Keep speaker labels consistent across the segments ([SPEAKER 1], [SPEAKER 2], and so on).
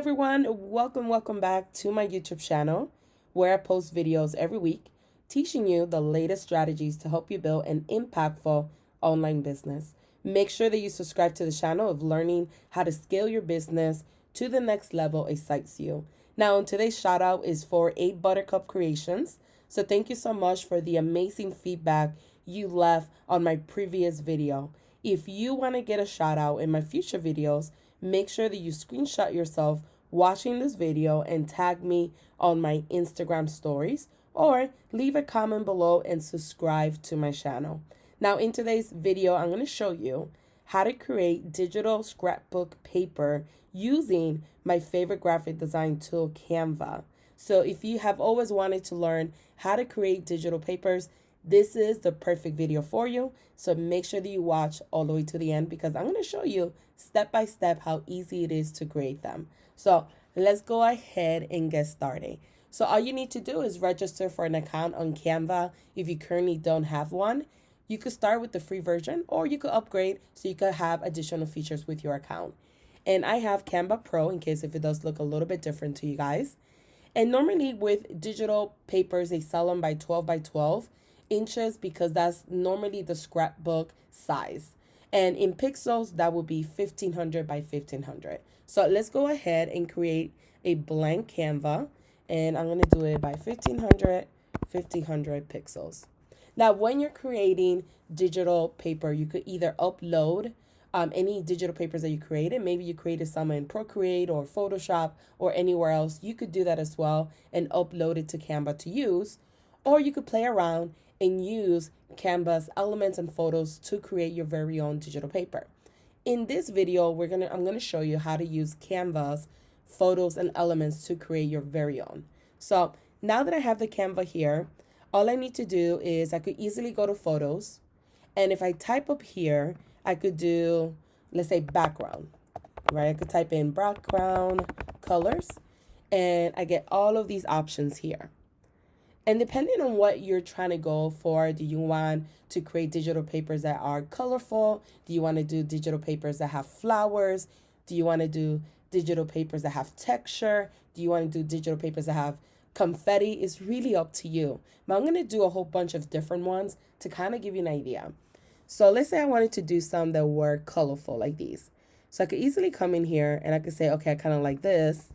[SPEAKER 1] everyone, welcome back to my YouTube channel where I post videos every week teaching you the latest strategies to help you build an impactful online business. Make sure that you subscribe to the channel if learning how to scale your business to the next level excites you. Now, today's shout out is for 8 Buttercup Creations. So thank you so much for the amazing feedback you left on my previous video. If you want to get a shout out in my future videos, make sure that you screenshot yourself watching this video and tag me on my Instagram stories, or leave a comment below and subscribe to my channel. Now, in today's video, I'm going to show you how to create digital scrapbook paper using my favorite graphic design tool, Canva. So if you have always wanted to learn how to create digital papers, this is the perfect video for you. So make sure that you watch all the way to the end because I'm going to show you step by step how easy it is to create them. So let's go ahead and get started. So all you need to do is register for an account on Canva. If you currently don't have one, you could start with the free version or you could upgrade so you could have additional features with your account. And I have Canva Pro in case if it does look a little bit different to you guys. And normally with digital papers, they sell them by 12 by 12 inches because that's normally the scrapbook size. And in pixels, that would be 1500 by 1500. So let's go ahead and create a blank Canva. And I'm going to do it by 1500 pixels. Now, when you're creating digital paper, you could either upload any digital papers that you created. Maybe you created some in Procreate or Photoshop or anywhere else. You could do that as well and upload it to Canva to use. Or you could play around and use Canva's elements and photos to create your very own digital paper. In this video, I'm gonna show you how to use Canva's photos and elements to create your very own. So now that I have the Canva here, all I need to do is I could easily go to photos. And if I type up here, I could do, let's say background, right? I could type in background colors and I get all of these options here. And depending on what you're trying to go for, do you want to create digital papers that are colorful? Do you want to do digital papers that have flowers? Do you want to do digital papers that have texture? Do you want to do digital papers that have confetti? It's really up to you. But I'm going to do a whole bunch of different ones to kind of give you an idea. So let's say I wanted to do some that were colorful like these. So I could easily come in here and I could say, okay, I kind of like this.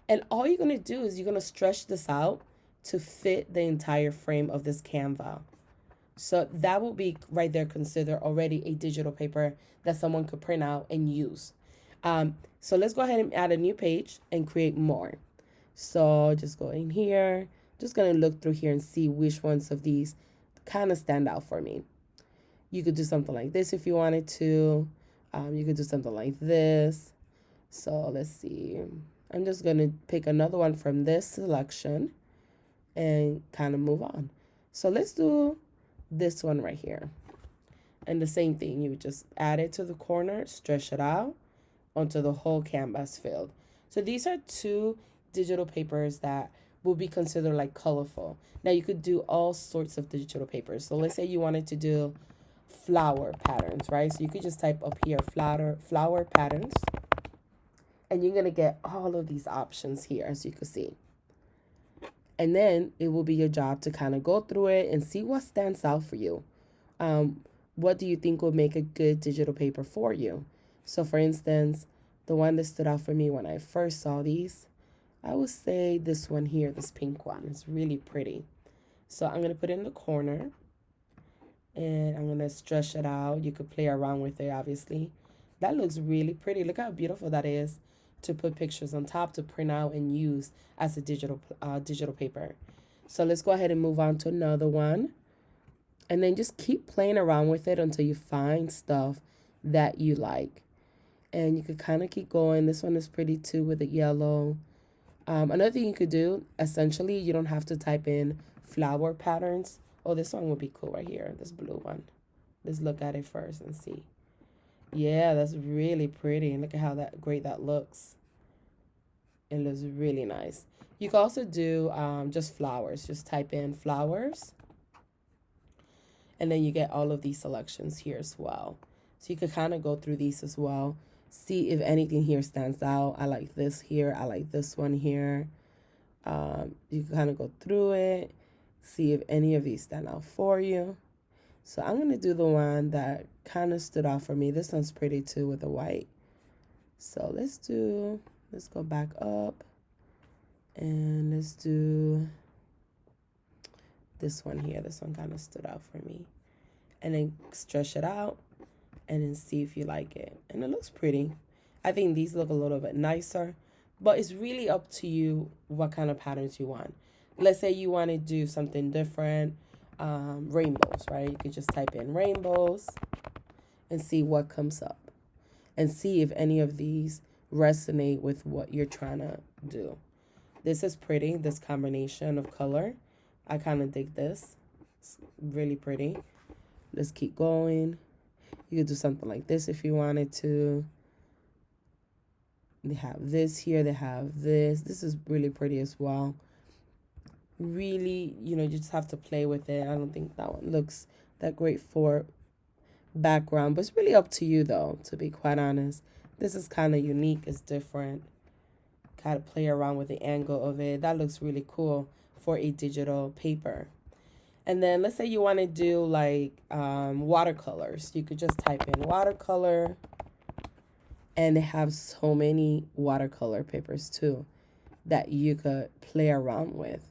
[SPEAKER 1] And all you're going to do is you're going to stretch this out to fit the entire frame of this Canva. So that will be right there considered already a digital paper that someone could print out and use. So let's go ahead and add a new page and create more. So just go in here, just gonna look through here and see which ones of these kind of stand out for me. You could do something like this if you wanted to. You could do something like this. So let's see. I'm just gonna pick another one from this selection and kind of move on. So let's do this one right here. And the same thing, you would just add it to the corner, stretch it out onto the whole canvas filled. So these are 2 digital papers that will be considered like colorful. Now you could do all sorts of digital papers. So let's say you wanted to do flower patterns, right? So you could just type up here, flower patterns. And you're gonna get all of these options here, as you can see. And then it will be your job to kind of go through it and see what stands out for you. What do you think will make a good digital paper for you? So for instance, the one that stood out for me when I first saw these, I would say this one here, this pink one. It's really pretty. So I'm going to put it in the corner and I'm going to stretch it out. You could play around with it, obviously. That looks really pretty. Look how beautiful that is to put pictures on top to print out and use as a digital paper. So let's go ahead and move on to another one. And then just keep playing around with it until you find stuff that you like. And you could kind of keep going. This one is pretty too with the yellow. Another thing you could do, essentially, you don't have to type in flower patterns. Oh, this one would be cool right here, this blue one. Let's look at it first and see. Yeah, that's really pretty. And look at how great that looks. It looks really nice. You can also do just flowers. Just type in flowers. And then you get all of these selections here as well. So you could kind of go through these as well. See if anything here stands out. I like this here. I like this one here. You can kind of go through it, see if any of these stand out for you. So I'm going to do the one that kind of stood out for me. This one's pretty too with the white. So let's go back up and let's do this one here. This one kind of stood out for me. And then stretch it out and then see if you like it. And it looks pretty. I think these look a little bit nicer, but it's really up to you what kind of patterns you want. Let's say you want to do something different, rainbows, right? You could just type in rainbows and see what comes up and see if any of these resonate with what you're trying to do. This is pretty, this combination of color. I kind of dig this. It's really pretty. Let's keep going. You could do something like this if you wanted to. They have this here. They have this. This is really pretty as well. Really, you just have to play with it. I don't think that one looks that great for background, but it's really up to you though, to be quite honest. This is kind of unique. It's different. Kind of play around with the angle of it. That looks really cool for a digital paper. And then let's say you want to do like watercolors. You could just type in watercolor, and they have so many watercolor papers too that you could play around with.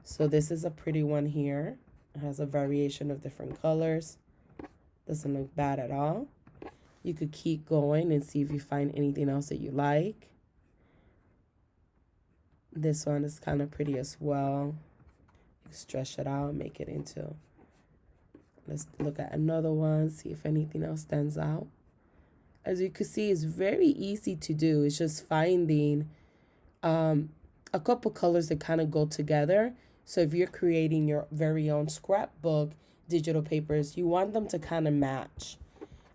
[SPEAKER 1] So this is a pretty one here. It has a variation of different colors. Doesn't look bad at all. You could keep going and see if you find anything else that you like. This one is kind of pretty as well. Stretch it out, make it into. Let's look at another one, see if anything else stands out. As you can see, it's very easy to do. It's just finding a couple colors that kind of go together. So if you're creating your very own scrapbook digital papers, you want them to kind of match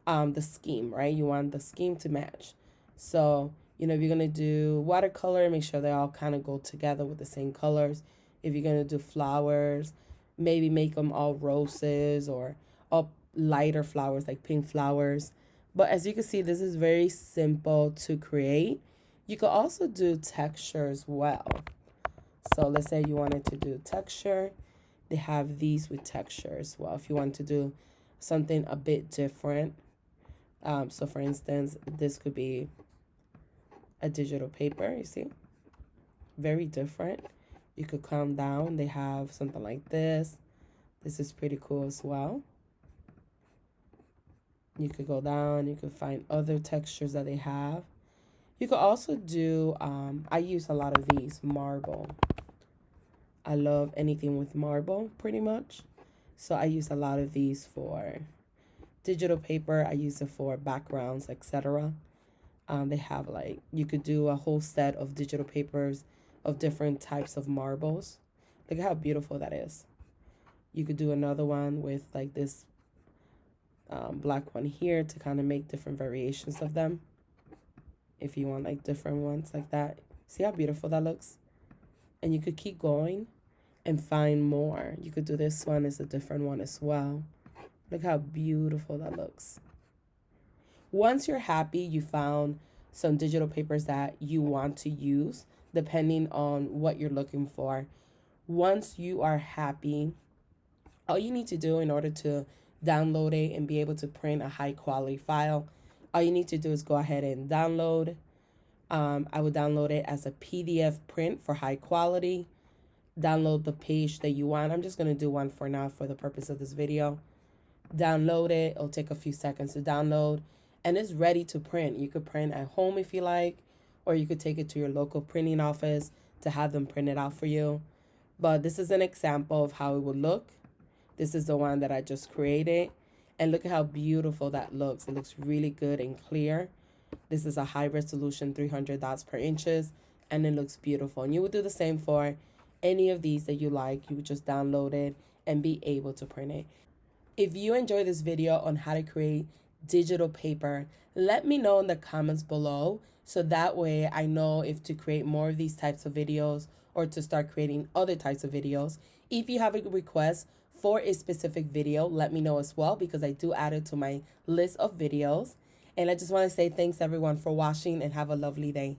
[SPEAKER 1] the scheme, right? You want the scheme to match. So, if you're going to do watercolor, make sure they all kind of go together with the same colors. If you're going to do flowers, maybe make them all roses or all lighter flowers like pink flowers. But as you can see, this is very simple to create. You could also do texture as well. So let's say you wanted to do texture. They have these with texture as well. If you want to do something a bit different. So for instance, this could be a digital paper, you see? Very different. You could come down. They have something like this. This is pretty cool as well. You could go down. You could find other textures that they have. You could also do, I use a lot of these, marble. I love anything with marble pretty much. So I use a lot of these for digital paper. I use it for backgrounds, etc. They have you could do a whole set of digital papers of different types of marbles. Look at how beautiful that is. You could do another one with this black one here to kind of make different variations of them. If you want different ones like that. See how beautiful that looks? And you could keep going and find more. You could do this one as a different one as well. Look how beautiful that looks. Once you're happy, you found some digital papers that you want to use, depending on what you're looking for. Once you are happy, all you need to do in order to download it and be able to print a high quality file, all you need to do is go ahead and download. I would download it as a PDF print for high quality. Download the page that you want. I'm just going to do one for now for the purpose of this video. Download it. It'll take a few seconds to download. And it's ready to print. You could print at home if you like, or you could take it to your local printing office to have them print it out for you. But this is an example of how it would look. This is the one that I just created. And look at how beautiful that looks. It looks really good and clear. This is a high resolution 300 dots per inches, and it looks beautiful. And you would do the same for any of these that you like. You would just download it and be able to print it. If you enjoyed this video on how to create digital paper, let me know in the comments below, so that way I know if to create more of these types of videos or to start creating other types of videos. If you have a request for a specific video, let me know as well, because I do add it to my list of videos. And I just want to say thanks everyone for watching and have a lovely day.